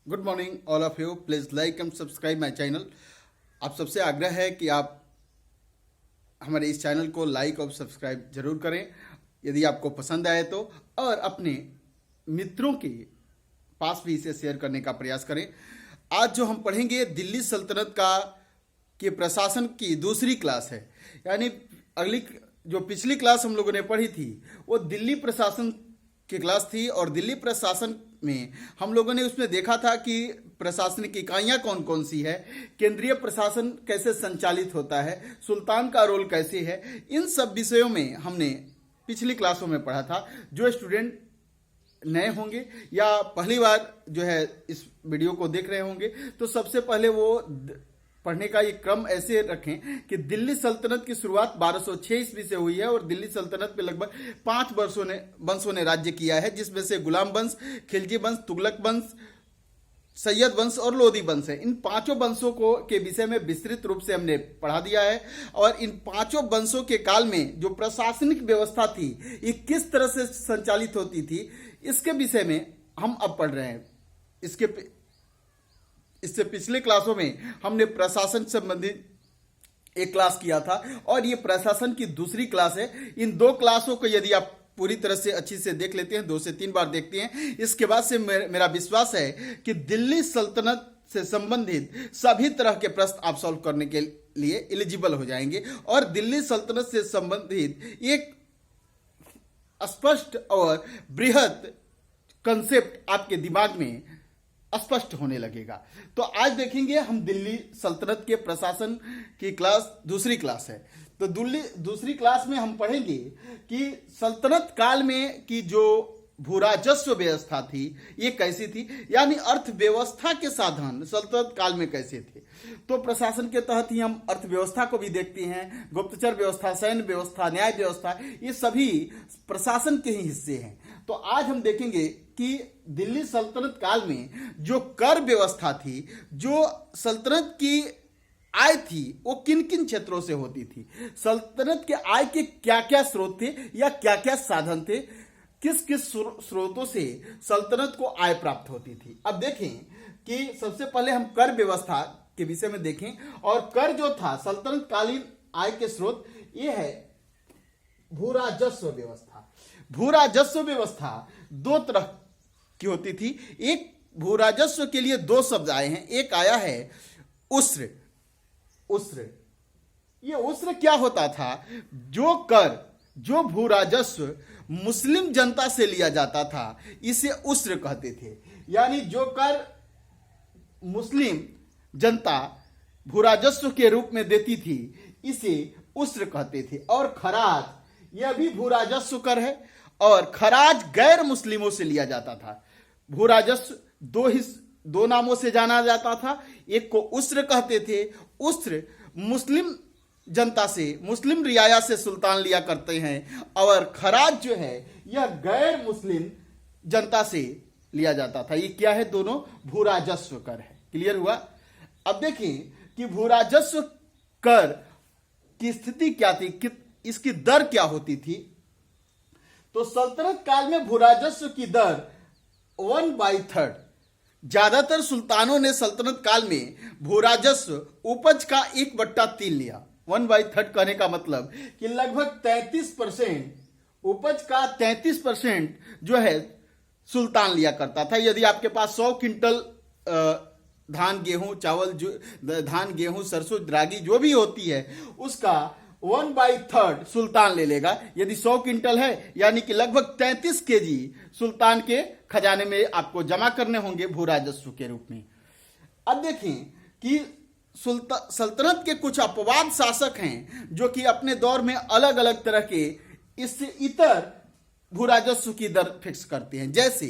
Good morning all of you. Please like and subscribe my channel. आप सबसे आग्रह है कि आप हमारे इस चैनल को लाइक और सब्सक्राइब जरूर करें यदि आपको पसंद आए तो, और अपने मित्रों के पास भी इसे शेयर करने का प्रयास करें। आज जो हम पढ़ेंगे दिल्ली सल्तनत के प्रशासन की दूसरी क्लास है। यानी अगली जो पिछली क्लास हम लोगों ने पढ़ी थी वो दिल्ली प्रशासन की क्लास थी, और दिल्ली प्रशासन में हम लोगों ने उसमें देखा था कि प्रशासनिक इकाइयां कौन कौन सी है, केंद्रीय प्रशासन कैसे संचालित होता है, सुल्तान का रोल कैसे है। इन सब विषयों में हमने पिछली क्लासों में पढ़ा था। जो स्टूडेंट नए होंगे या पहली बार जो है इस वीडियो को देख रहे होंगे तो सबसे पहले वो पढ़ने का ये क्रम ऐसे रखें कि दिल्ली सल्तनत की शुरुआत 1206 ईस्वी से हुई है और दिल्ली सल्तनत पे लगभग 5 वंशों ने राज्य किया है, जिसमें से गुलाम वंश, खिलजी वंश, तुगलक वंश, सैयद वंश और लोधी वंश है। इन पांचों वंशों के विषय में विस्तृत रूप से हमने पढ़ा दिया है, और इन पांचों वंशों के काल में जो प्रशासनिक व्यवस्था थी ये किस तरह से संचालित होती थी, इसके विषय में हम अब पढ़ रहे हैं। इससे पिछले क्लासों में हमने प्रशासन संबंधित एक क्लास किया था, और ये प्रशासन की दूसरी क्लास है। इन दो क्लासों को यदि आप पूरी तरह से अच्छी से देख लेते हैं, 2 से 3 बार देखते हैं, इसके बाद से मेरा विश्वास है कि दिल्ली सल्तनत से संबंधित सभी तरह के प्रश्न आप सॉल्व करने के लिए एलिजिबल हो जाएंगे, और दिल्ली सल्तनत से संबंधित एक स्पष्ट और बृहद कंसेप्ट आपके दिमाग में स्पष्ट होने लगेगा। तो आज देखेंगे हम दिल्ली सल्तनत के प्रशासन की क्लास, दूसरी क्लास है। तो दूसरी क्लास में हम पढ़ेंगे कि सल्तनत काल में की जो भूराजस्व व्यवस्था थी ये कैसी थी, यानी अर्थव्यवस्था के साधन सल्तनत काल में कैसे थे। तो प्रशासन के तहत ही हम अर्थव्यवस्था को भी देखते हैं, गुप्तचर व्यवस्था, सैन्य व्यवस्था, न्याय व्यवस्था, ये सभी प्रशासन के ही हिस्से हैं। तो आज हम देखेंगे कि दिल्ली सल्तनत काल में जो कर व्यवस्था थी, जो सल्तनत की आय थी, वो किन किन क्षेत्रों से होती थी, सल्तनत के आय के क्या क्या स्रोत थे या क्या क्या साधन थे, किस किस स्रोतों से सल्तनत को आय प्राप्त होती थी। अब देखें कि सबसे पहले हम कर व्यवस्था के विषय में देखें, और कर जो था सल्तनत कालीन आय के स्रोत, ये है भूराजस्व व्यवस्था। भूराजस्व व्यवस्था 2 तरह की होती थी। एक भूराजस्व के लिए 2 शब्द आए हैं। एक आया है उस्र। ये उस्र क्या होता था? जो कर, जो भूराजस्व मुस्लिम जनता से लिया जाता था इसे उस्र कहते थे। यानी जो कर मुस्लिम जनता भूराजस्व के रूप में देती थी इसे उस्र कहते थे। और खराज, यह भी भूराजस्व कर है, और खराज गैर मुस्लिमों से लिया जाता था। भूराजस्व 2 नामों से जाना जाता था। एक को उस्र कहते थे, उस्र मुस्लिम जनता से, मुस्लिम रियाया से सुल्तान लिया करते हैं, और खराज जो है यह गैर मुस्लिम जनता से लिया जाता था। ये क्या है? दोनों भूराजस्व कर है। क्लियर हुआ? अब देखें कि भूराजस्व कर की स्थिति क्या थी, इसकी दर क्या होती थी। तो सल्तनत काल में भूराजस्व की दर 1/3। ज्यादातर सुल्तानों ने सल्तनत काल में भूराजस्व उपज का 1/3 लिया। 1/3 कहने का मतलब कि लगभग 33% उपज का 33% जो है सुल्तान लिया करता था। यदि आपके पास 100 क्विंटल धान, गेहूं, चावल, धान, गेहूं, सरसों, रागी जो भी होती है उसका 1/3 सुल्तान ले लेगा। यदि 100 क्विंटल है यानी कि लगभग 33 केजी सुल्तान के खजाने में आपको जमा करने होंगे भूराजस्व के रूप में। अब देखें कि सल्तनत के कुछ अपवाद शासक हैं जो कि अपने दौर में अलग अलग तरह के इससे इतर भूराजस्व की दर फिक्स करते हैं। जैसे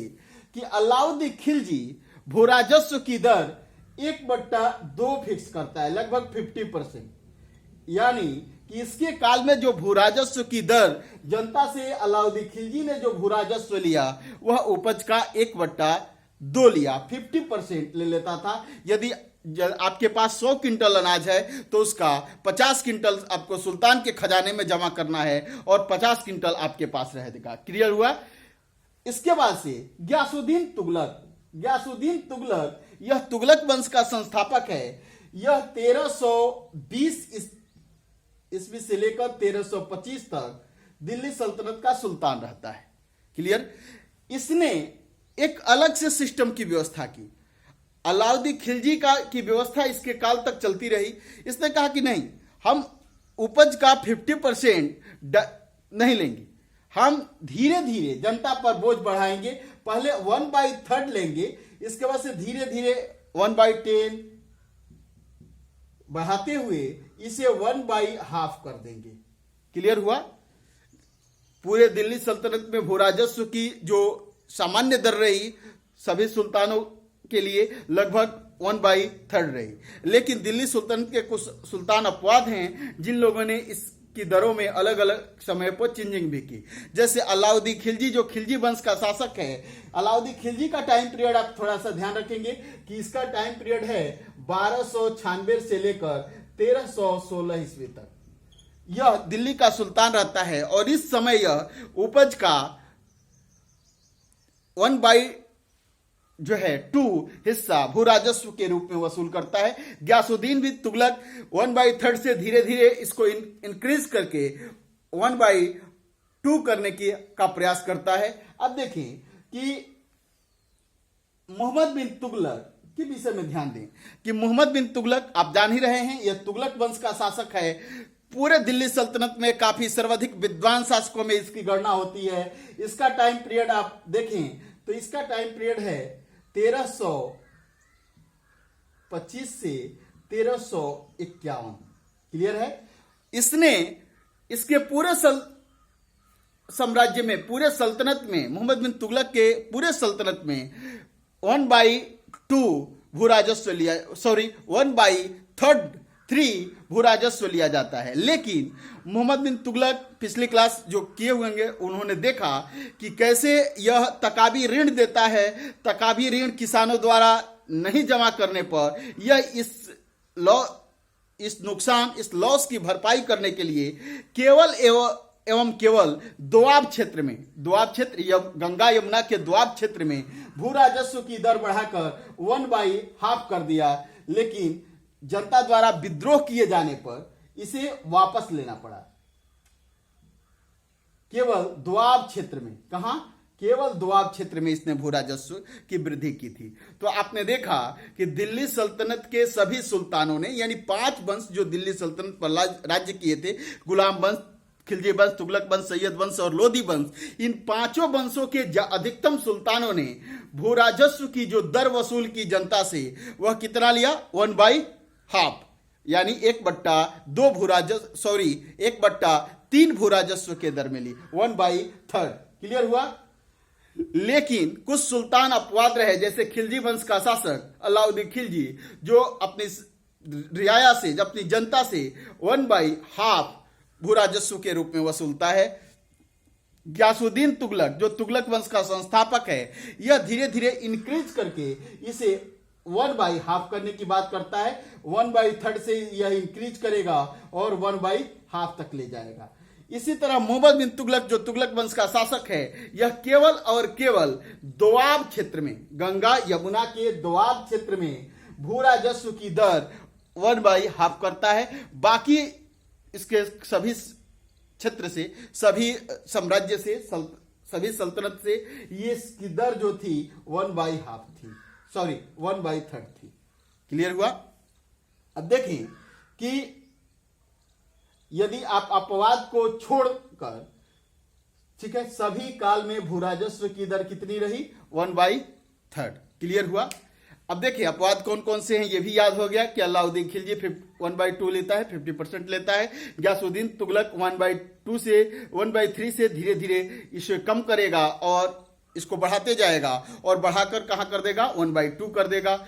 कि अलाउद्दीन खिलजी भूराजस्व की दर 1/2 फिक्स करता है, लगभग 50%। यानी कि इसके काल में जो भूराजस्व की दर जनता से अलाउद्दीन खिलजी ने जो भूराजस्व लिया वह उपज का 1/2 लिया, 50% ले लेता था। यदि आपके पास 100 क्विंटल अनाज है तो उसका 50 क्विंटल आपको सुल्तान के खजाने में जमा करना है और 50 क्विंटल आपके पास रहेगा। क्लियर हुआ? इसके बाद से गयासुद्दीन तुगलक यह तुगलक वंश का संस्थापक है। यह 1320 ईस्वी से लेकर 1325 तक दिल्ली सल्तनत का सुल्तान रहता है। क्लियर। इसने एक अलग से सिस्टम की व्यवस्था की। अलाउद्दीन खिलजी की व्यवस्था इसके काल तक चलती रही। इसने कहा कि नहीं, हम उपज का 50% नहीं लेंगे, हम धीरे धीरे जनता पर बोझ बढ़ाएंगे। पहले 1/3 लेंगे, इसके बाद से धीरे धीरे 1/10 बढ़ाते हुए इसे 1/2 कर देंगे। क्लियर हुआ। पूरे दिल्ली सल्तनत में भूराजस्व की जो सामान्य दर रही सभी सुल्तानों के लिए लगभग 1/3 रही, लेकिन दिल्ली सुल्तानत के कुछ सुल्तान अपवाद हैं जिन लोगों ने इसकी दरों में अलग अलग समय पर चेंजिंग भी की। जैसे अलाउद्दीन खिलजी, जो खिलजी वंश का शासक है। अलाउद्दीन खिलजी का टाइम पीरियड आप थोड़ा सा ध्यान रखेंगे कि इसका टाइम पीरियड है 1296 से लेकर 1316 ईस्वी तक। यह दिल्ली का सुल्तान रहता है और इस समय यह उपज का 1/2 हिस्सा भू राजस्व के रूप में वसूल करता है। गयासुद्दीन भी तुगलक 1/3 से धीरे धीरे इसको इंक्रीज करके 1/2 करने का प्रयास करता है। अब देखें कि मोहम्मद बिन तुगलक के विषय में ध्यान दें कि मोहम्मद बिन तुगलक आप जान ही रहे हैं, यह तुगलक वंश का शासक है। पूरे दिल्ली सल्तनत में काफी सर्वाधिक विद्वान शासकों में इसकी गणना होती है। इसका टाइम पीरियड आप देखें तो इसका टाइम पीरियड है 1325 से 1351। क्लियर है। इसने इसके पूरे साम्राज्य में, पूरे सल्तनत में, मोहम्मद बिन तुगलक के पूरे सल्तनत में 1/2 भू राजस्व लिया, 1/3 भू राजस्व लिया जाता है। लेकिन मोहम्मद बिन तुगलक पिछली क्लास जो किए हुए होंगे उन्होंने देखा कि कैसे यह तकाबी ऋण देता है। तकाबी ऋण किसानों द्वारा नहीं जमा करने पर यह इस नुकसान, इस लॉस की भरपाई करने के लिए केवल एवं केवल दोआब क्षेत्र में, दोआब क्षेत्र गंगा यमुना के दोआब क्षेत्र में भू राजस्व की दर बढ़ाकर 1/2 कर दिया। लेकिन जनता द्वारा विद्रोह किए जाने पर इसे वापस लेना पड़ा। केवल दोआब क्षेत्र में, कहां? केवल दोआब क्षेत्र में इसने भू राजस्व की वृद्धि की थी। तो आपने देखा कि दिल्ली सल्तनत के सभी सुल्तानों ने, यानी 5 वंश जो दिल्ली सल्तनत पर राज्य किए थे, गुलाम वंश, खिलजी वंश, तुगलक वंश, सैयद वंश और लोधी वंश, इन 5 वंशों के अधिकतम सुल्तानों ने भू राजस्व की जो दर वसूल की जनता से, वह कितना लिया? 1/2, यानी 1/2 भू राजस्व, 1/3 भू राजस्व के दर में ली, 1/3। क्लियर हुआ। लेकिन कुछ सुल्तान अपवाद रहे, जैसे खिलजी वंश का शासक अलाउद्दीन खिलजी, जो अपनी रियाया से, अपनी जनता से 1/2 भू राजस्व के रूप में वसूलता है। गयासुद्दीन तुगलक, जो तुगलक वंश का संस्थापक है, यह धीरे धीरे इंक्रीज करके इसे 1/2 करने की बात करता है। 1/3 से यह इंक्रीज करेगा और 1/2 तक ले जाएगा। इसी तरह मोहम्मद बिन तुगलक, जो तुगलक वंश का शासक है, यह केवल और केवल दोआब क्षेत्र में, गंगा यमुना के दोआब क्षेत्र में भू राजस्व की दर 1/2 करता है। बाकी इसके सभी क्षेत्र से, सभी साम्राज्य से, सभी सल्तनत से ये इसकी दर जो थी 1/2 थी, 1/3 थी। क्लियर हुआ। अब देखें कि यदि आप अपवाद को छोड़कर, ठीक है, सभी काल में भू राजस्व की दर कितनी रही? 1/3। क्लियर हुआ। अब देखिए अपवाद कौन कौन से हैं ये भी याद हो गया कि अलाउद्दीन खिलजी 1/2 लेता है, 50% लेता है। गयासुद्दीन तुगलक 1/3 से धीरे धीरे इसे कम करेगा और इसको बढ़ाते जाएगा और बढ़ाकर कहां कर देगा? 1/2 कर देगा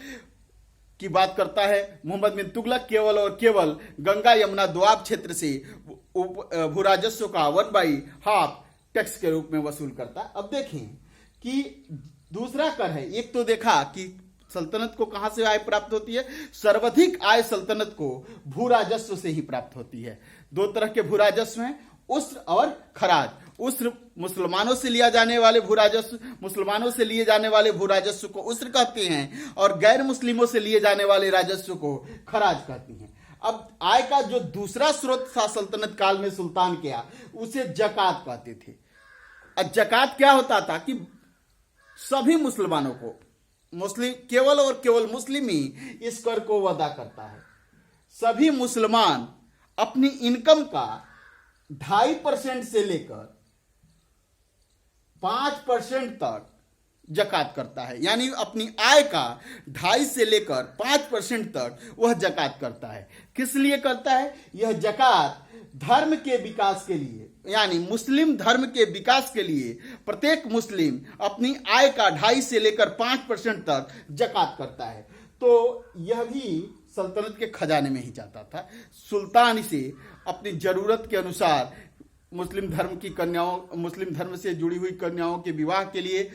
की बात करता है। मोहम्मद बिन तुगलक केवल और केवल गंगा यमुना दोआब क्षेत्र से भू राजस्व का 1/2 टैक्स के रूप में वसूल करता है। अब देखें कि दूसरा कर है। एक तो देखा कि सल्तनत को कहां से आय प्राप्त होती है? सर्वाधिक आय सल्तनत को भू राजस्व से ही प्राप्त होती है। 2 तरह के भू राजस्व हैं, उस्र और खराज। उस्र मुसलमानों से लिया जाने वाले भू राजस्व, मुसलमानों से लिए जाने वाले भू राजस्व को उस्र कहते हैं और गैर मुस्लिमों से लिए जाने वाले राजस्व को खराज कहती हैं। अब आय का जो दूसरा स्रोत था सल्तनत काल में सुल्तान के यहाँ, उसे जकात कहते थे। अब जकात क्या होता था कि सभी मुसलमानों को, मुस्लिम केवल और केवल मुस्लिम ही इस कर को अदा करता है। सभी मुसलमान अपनी इनकम का 2.5% से लेकर 5% तक जकात करता है, यानी अपनी आय का 2.5 से लेकर 5% तक वह जकात करता है। किस लिए करता है? यह जकात धर्म के विकास के लिए, यानी मुस्लिम धर्म के विकास के लिए प्रत्येक मुस्लिम अपनी आय का 2.5 से लेकर 5% तक जकात करता है। तो यह भी सल्तनत के खजाने में ही जाता था। सुल्तान इसे अपनी जरूरत के अनुसार मुस्लिम धर्म की कन्याओं, मुस्लिम धर्म से जुड़ी हुई कन्याओं के विवाह के लिए,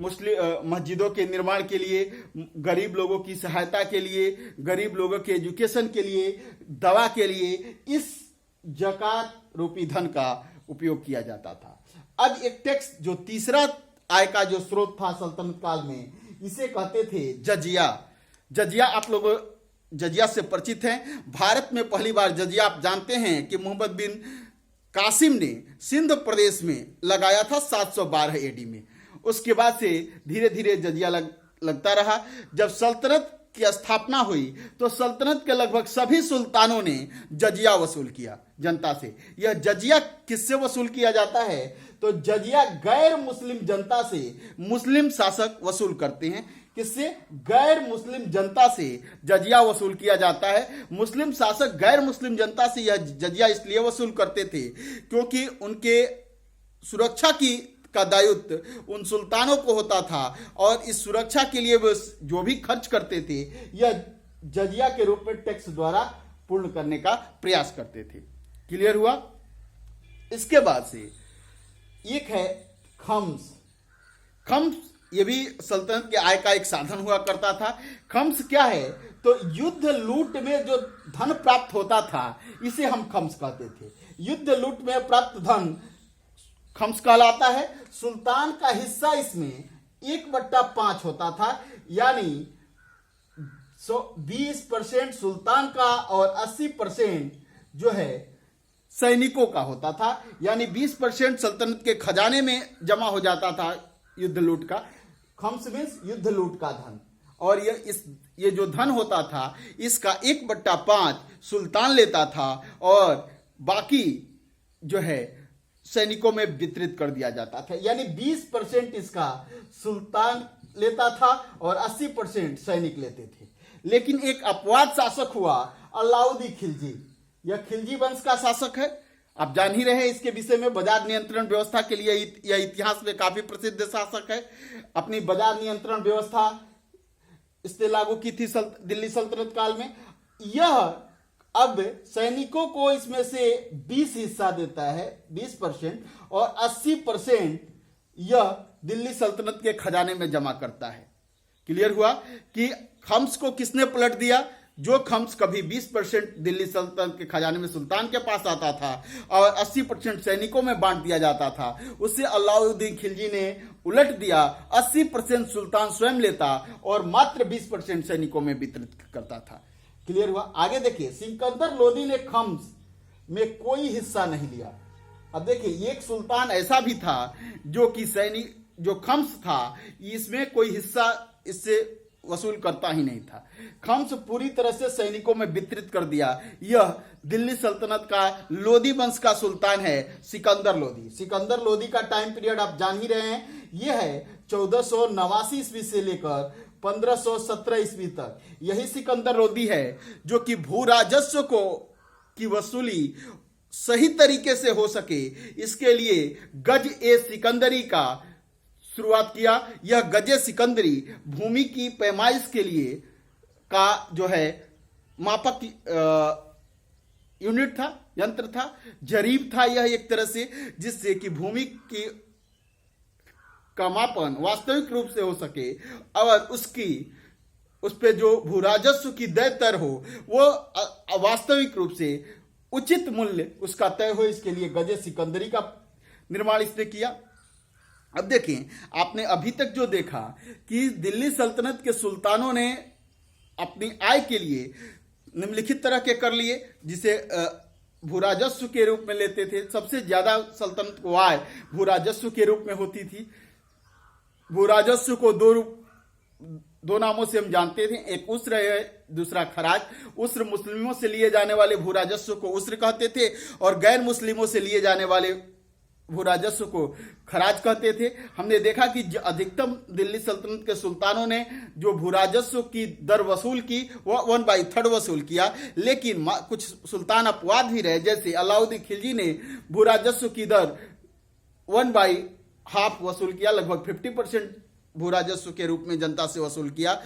मुस्लिम मस्जिदों के निर्माण के लिए, गरीब लोगों की सहायता के लिए, गरीब लोगों के एजुकेशन के लिए, दवा के लिए इस जकात रूपी धन का उपयोग किया जाता था। अब एक टैक्स जो तीसरा आय का जो स्रोत था सल्तनत काल में, इसे कहते थे जजिया। जजिया, आप लोग जजिया से परिचित हैं। भारत में पहली बार जजिया आप जानते हैं कि मोहम्मद बिन कासिम ने सिंध प्रदेश में लगाया था 712 एडी में। उसके बाद से धीरे धीरे जजिया लगता रहा। जब सल्तनत की स्थापना हुई तो सल्तनत के लगभग सभी सुल्तानों ने जजिया वसूल किया जनता से। यह जजिया किससे वसूल किया जाता है? तो जजिया गैर मुस्लिम जनता से मुस्लिम शासक वसूल करते हैं। किससे? गैर मुस्लिम जनता से जजिया वसूल किया जाता है। मुस्लिम शासक गैर मुस्लिम जनता से यह जजिया इसलिए वसूल करते थे क्योंकि उनके सुरक्षा का दायित्व उन सुल्तानों को होता था और इस सुरक्षा के लिए वे जो भी खर्च करते थे यह जजिया के रूप में टैक्स द्वारा पूर्ण करने का प्रयास करते थे। क्लियर हुआ? इसके बाद से एक है खम्स। खम्स ये भी सल्तनत के आय का एक साधन हुआ करता था। खम्स क्या है? तो युद्ध लूट में जो धन प्राप्त होता था इसे हम खम्स कहते थे। युद्ध लूट में प्राप्त धन खम्स कहलाता है। सुल्तान का हिस्सा इसमें 1/5 होता था, यानी 20% सुल्तान का और 80% जो है सैनिकों का होता था। यानी 20% सल्तनत के खजाने में जमा हो जाता था युद्ध लूट का। खम्स मीन्स युद्ध लूट का धन, और ये जो धन होता था इसका 1/5 सुल्तान लेता था और बाकी जो है सैनिकों में वितरित कर दिया जाता था। यानी 20% इसका सुल्तान लेता था और 80% सैनिक लेते थे। लेकिन एक अपवाद शासक हुआ अलाउद्दीन खिलजी। यह खिलजी वंश का शासक है, आप जान ही रहे इसके विषय में। बाजार नियंत्रण व्यवस्था के लिए यह इतिहास में काफी प्रसिद्ध शासक है। अपनी बाजार नियंत्रण व्यवस्था इसने लागू की थी दिल्ली सल्तनत काल में। यह अब सैनिकों को इसमें से 20 हिस्सा देता है, 20%, और 80% यह दिल्ली सल्तनत के खजाने में जमा करता है। क्लियर हुआ कि खम्स को किसने पलट दिया? जो खम्स कभी 20% दिल्ली सल्तनत के खजाने में सुल्तान के पास आता था और 80% सैनिकों में बांट दिया जाता था, उसे अलाउद्दीन खिलजी ने उलट दिया। 80% सुल्तान स्वयं लेता और मात्र 20% सैनिकों में वितरित करता था। क्लियर हुआ? आगे देखिए, सिकंदर लोदी ने खम्स में कोई हिस्सा नहीं लिया। अब देखिए, एक सुल्तान ऐसा भी था जो कि सैनिक, जो खम्स था, इसमें कोई हिस्सा इससे वसूल करता ही नहीं था। खम्स पूरी तरह से सैनिकों में वितरित कर दिया। यह दिल्ली सल्तनत का लोदी वंश का सुल्तान है सिकंदर लोदी। सिकंदर लोदी का टाइम पीरियड आप जान ही रहे हैं, यह है 1489 ईस्वी से लेकर 1517 ईस्वी तक। यही सिकंदर लोदी है जो कि भू राजस्व की वसूली सही तरीके से हो सके, इसके लिए गज ए सिकंदरी का शुरुआत किया। यह गजे सिकंदरी भूमि की पैमाइश के लिए का जो है मापक यूनिट था, यंत्र था, जरीब था यह एक तरह से, जिससे कि भूमि की का मापन वास्तविक रूप से हो सके और उस पे जो भू राजस्व की दर तय हो वो वास्तविक रूप से उचित मूल्य उसका तय हो। इसके लिए गजे सिकंदरी का निर्माण इसने किया। अब देखें, आपने अभी तक जो देखा कि दिल्ली सल्तनत के सुल्तानों ने अपनी आय के लिए निम्नलिखित तरह के कर लिए, जिसे भूराजस्व के रूप में लेते थे। सबसे ज्यादा सल्तनत को आय भूराजस्व के रूप में होती थी। भूराजस्व को दो नामों से हम जानते थे, एक उस्र है, दूसरा खराज। उस्र मुस्लिमों से लिए जाने वाले भूराजस्व को उस्र कहते थे और गैर मुस्लिमों से लिए जाने वाले भूराजस्व को खराज कहते थे। हमने देखा कि अधिकतम दिल्ली सल्तनत के सुल्तानों ने जो भूराजस्व की दर वसूल की वह 1/3 वसूल किया, लेकिन कुछ सुल्तान अपवाद भी रहे, जैसे अलाउद्दीन खिलजी ने भूराजस्व की दर 1/2 वसूल किया, लगभग 50% भूराजस्व के रूप में जनता से वसूल किया।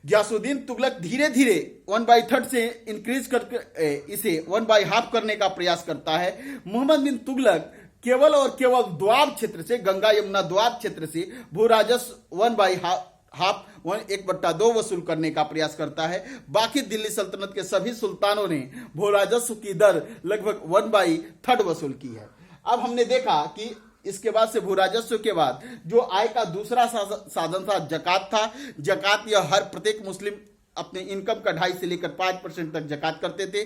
गयासुद्दीन तुगलक धीरे धीरे 1/3 से इंक्रीज करके इसे 1/2 करने का प्रयास करता है। मोहम्मद बिन तुगलक केवल और केवल द्वाब क्षेत्र से, गंगा यमुना द्वाब क्षेत्र से भूराजस्व 1/2 वसूल करने का प्रयास करता है। बाकी दिल्ली सल्तनत के सभी सुल्तानों ने भूराजस्व की दर लगभग 1/3 वसूल की है। अब हमने देखा कि इसके बाद से भूराजस्व के बाद जो आय का दूसरा साधन था जकात था। जकात यह हर प्रत्येक मुस्लिम अपने इनकम का 2.5 से लेकर 5% तक जकात करते थे।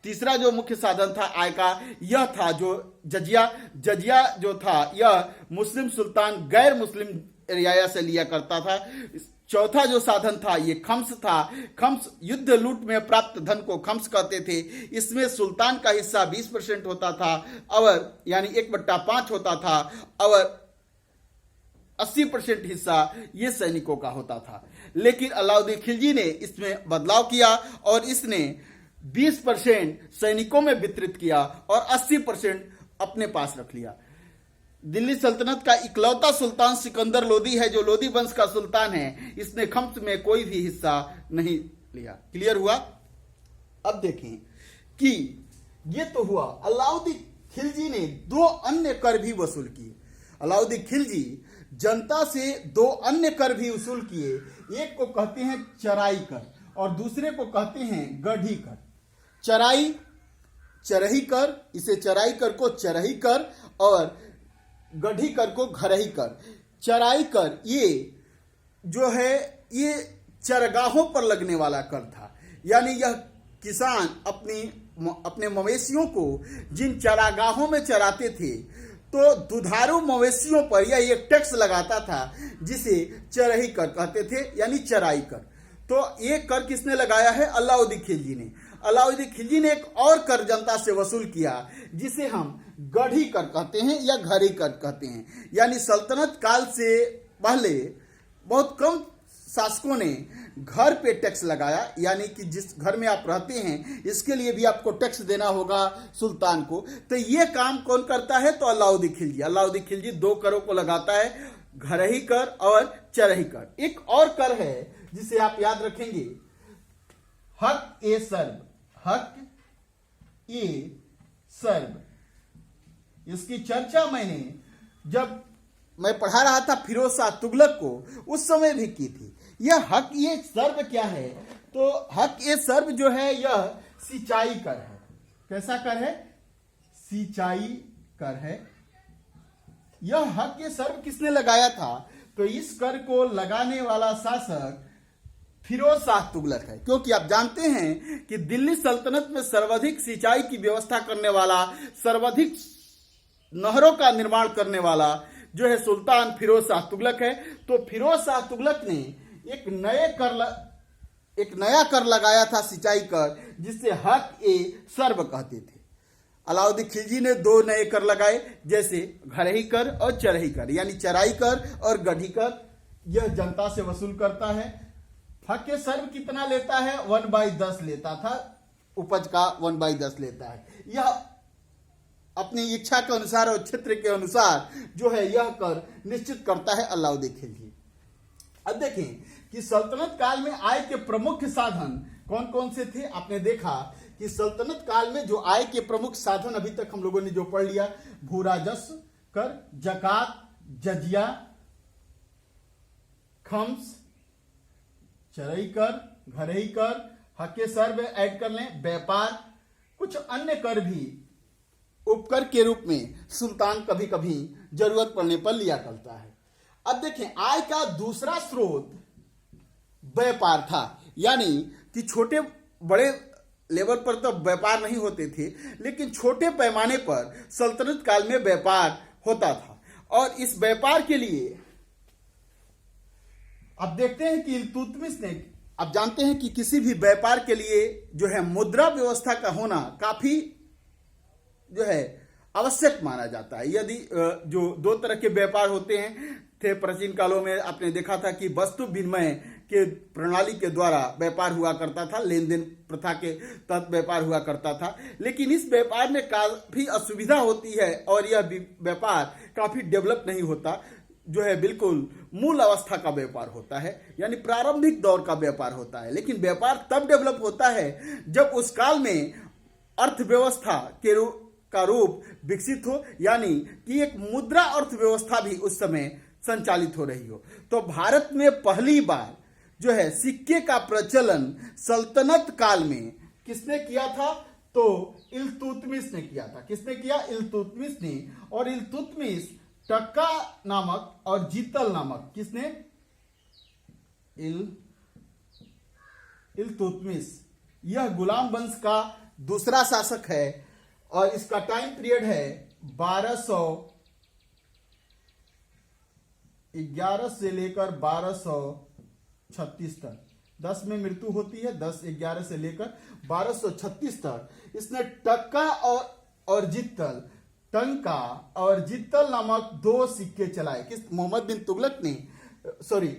तीसरा जो मुख्य साधन था आय का, यह था जो जजिया। जजिया जो था यह मुस्लिम सुल्तान गैर मुस्लिम रियाया से लिया करता था। चौथा जो साधन था ये खम्स था। खम्स युद्ध लूट में प्राप्त धन को खम्स कहते थे। इसमें सुल्तान का हिस्सा 20% होता था और यानी 1/5 होता था और 80% हिस्सा ये सैनिकों का होता था। लेकिन अलाउद्दीन खिलजी ने इसमें बदलाव किया और इसने 20% सैनिकों में वितरित किया और 80% अपने पास रख लिया। दिल्ली सल्तनत का इकलौता सुल्तान सिकंदर लोदी है, जो लोदी वंश का सुल्तान है। इसने खम्स में कोई भी हिस्सा नहीं लिया। क्लियर हुआ? अब देखें कि ये तो हुआ, अलाउद्दीन खिलजी ने 2 अन्य कर भी वसूल किए। अलाउद्दीन खिलजी जनता से 2 अन्य कर भी वसूल किए। एक को कहते हैं चराई कर और दूसरे को कहते हैं गढ़ी कर। चरही कर, इसे चराई कर को चरही कर और गढ़ी कर को घरही कर। चराई कर ये जो है ये चरगाहों पर लगने वाला कर था, यानी यह किसान अपने मवेशियों को जिन चरागाहों में चराते थे तो दुधारू मवेशियों पर यह एक टैक्स लगाता था जिसे चरही कर कहते थे, यानी चराई कर। तो ये कर किसने लगाया है? अलाउद्दीन खिलजी ने। अलाउद्दीन खिलजी ने एक और कर जनता से वसूल किया जिसे हम गढ़ी कर कहते हैं या घरी कर कहते हैं। यानी सल्तनत काल से पहले बहुत कम शासकों ने घर पे टैक्स लगाया, यानी कि जिस घर में आप रहते हैं इसके लिए भी आपको टैक्स देना होगा सुल्तान को। तो ये काम कौन करता है? तो अलाउद्दीन खिलजी। अलाउद्दीन खिलजी 2 करों को लगाता है, घरही कर और चरही कर। एक और कर है जिसे आप याद रखेंगे, हक ए सर्ब। हक ए सर्ब। इसकी चर्चा मैंने जब मैं पढ़ा रहा था फिरोज शाह तुगलक को उस समय भी की थी। यह हक ए सर्ब क्या है? तो हक ए सर्ब जो है यह सिंचाई कर है। कैसा कर है? सिंचाई कर है। यह हक ए सर्ब किसने लगाया था? तो इस कर को लगाने वाला शासक फिरोज शाह तुगलक है, क्योंकि आप जानते हैं कि दिल्ली सल्तनत में सर्वाधिक सिंचाई की व्यवस्था करने वाला, सर्वाधिक नहरों का निर्माण करने वाला जो है सुल्तान फिरोज शाह तुगलक है। तो फिरोज शाह तुगलक ने एक नया कर लगाया था, सिंचाई कर, जिसे हक ए सर्ब कहते थे। अलाउद्दीन खिलजी ने 2 नए कर लगाए, जैसे घरही कर और चरही कर, यानी चराई कर और गढ़ी कर। यह जनता से वसूल करता है। हक ए सर्ब कितना लेता है? 1/10 लेता था, उपज का 1/10 लेता है। यह अपनी इच्छा के अनुसार और क्षेत्र के अनुसार जो है यह कर निश्चित करता है अलाउद्दीन खिलजी। अब देखें कि सल्तनत काल में आय के प्रमुख साधन कौन कौन से थे। आपने देखा कि सल्तनत काल में जो आय के प्रमुख साधन अभी तक हम लोगों ने जो पढ़ लिया, भूराजस्व कर, जकात, जजिया, खम्स, चरई कर, घरही कर, हक ए सर्ब ऐड कर लें, व्यापार, कुछ अन्य कर भी उपकर के रूप में सुल्तान कभी कभी जरूरत पड़ने पर लिया करता है। अब देखें, आय का दूसरा स्रोत व्यापार था, यानी कि छोटे बड़े लेवल पर तो व्यापार नहीं होते थे, लेकिन छोटे पैमाने पर सल्तनत काल में व्यापार होता था। और इस व्यापार के लिए अब देखते हैं कि इल्तुतमिश ने, अब जानते हैं कि किसी भी व्यापार के लिए जो है मुद्रा व्यवस्था का होना काफी जो है आवश्यक माना जाता है। यदि जो दो तरह के व्यापार होते हैं थे प्राचीन कालों में, आपने देखा था कि वस्तु विनिमय के प्रणाली के द्वारा व्यापार हुआ करता था, लेन देन प्रथा के तहत व्यापार हुआ करता था। लेकिन इस व्यापार में काफी असुविधा होती है और यह व्यापार काफी डेवलप नहीं होता, जो है बिल्कुल मूल अवस्था का व्यापार होता है, यानी प्रारंभिक दौर का व्यापार होता है। लेकिन व्यापार तब डेवलप होता है जब उस काल में अर्थव्यवस्था का रूप विकसित हो, यानी कि एक मुद्रा अर्थव्यवस्था भी उस समय संचालित हो रही हो। तो भारत में पहली बार जो है सिक्के का प्रचलन सल्तनत काल में किसने किया था? तो इल्तुतमिश ने किया था। किसने किया? इल्तुतमिश ने। और इल्तुतमिश टक्का नामक और जीतल नामक, किसने? इल्तुतमिश। यह गुलाम वंश का दूसरा शासक है और इसका टाइम पीरियड है 1211 से लेकर 1236 तक। 10 में मृत्यु होती है, 10-11 से लेकर 1236 तक इसने टक्का और जित्तल, टंका और जित्तल नामक 2 सिक्के चलाए। किस? मोहम्मद बिन तुगलक ने,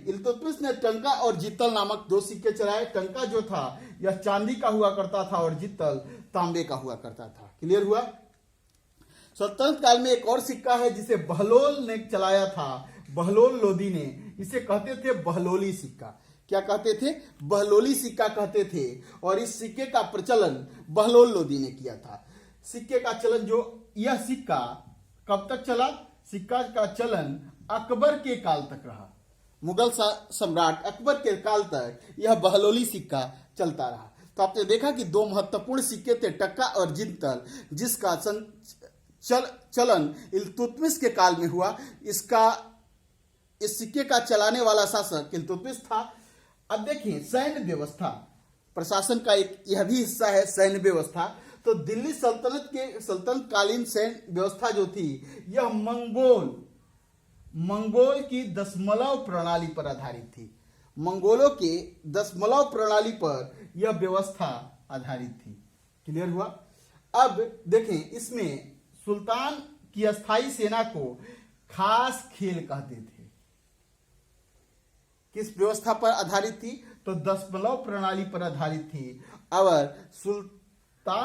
इल्तुतमिश ने टंका और जित्तल नामक 2 सिक्के चलाए। टंका जो था यह चांदी का हुआ करता था और जित्तल तांबे का हुआ करता था। क्लियर हुआ? सल्तनत काल में एक और सिक्का है जिसे बहलोल ने चलाया था, बहलोल लोदी ने। इसे कहते थे बहलोली सिक्का। क्या कहते थे? बहलोली सिक्का कहते थे। और इस सिक्के का प्रचलन बहलोल लोदी ने किया था। सिक्के का चलन, जो यह सिक्का कब तक चला? सिक्का का चलन अकबर के काल तक रहा। मुगल सम्राट अकबर के काल तक यह बहलोली सिक्का चलता रहा। तो आपने देखा कि 2 महत्वपूर्ण सिक्के थे, टक्का और जित्तल, जिसका चलन इल्तुतमिश के काल में हुआ। इस सिक्के का चलाने वाला शासक इल्तुतमिश था। अब देखिए, सैन्य व्यवस्था, प्रशासन का एक यह भी हिस्सा है सैन्य व्यवस्था। तो दिल्ली सल्तनत कालीन सैन्य व्यवस्था जो थी यह मंगोल की दशमलव प्रणाली पर आधारित थी। मंगोलों के दशमलव प्रणाली पर यह व्यवस्था आधारित थी। क्लियर हुआ? अब देखें, इसमें सुल्तान की अस्थायी सेना को खास खेल कहते थे। किस व्यवस्था पर आधारित थी? तो दशमलव प्रणाली पर आधारित थी। और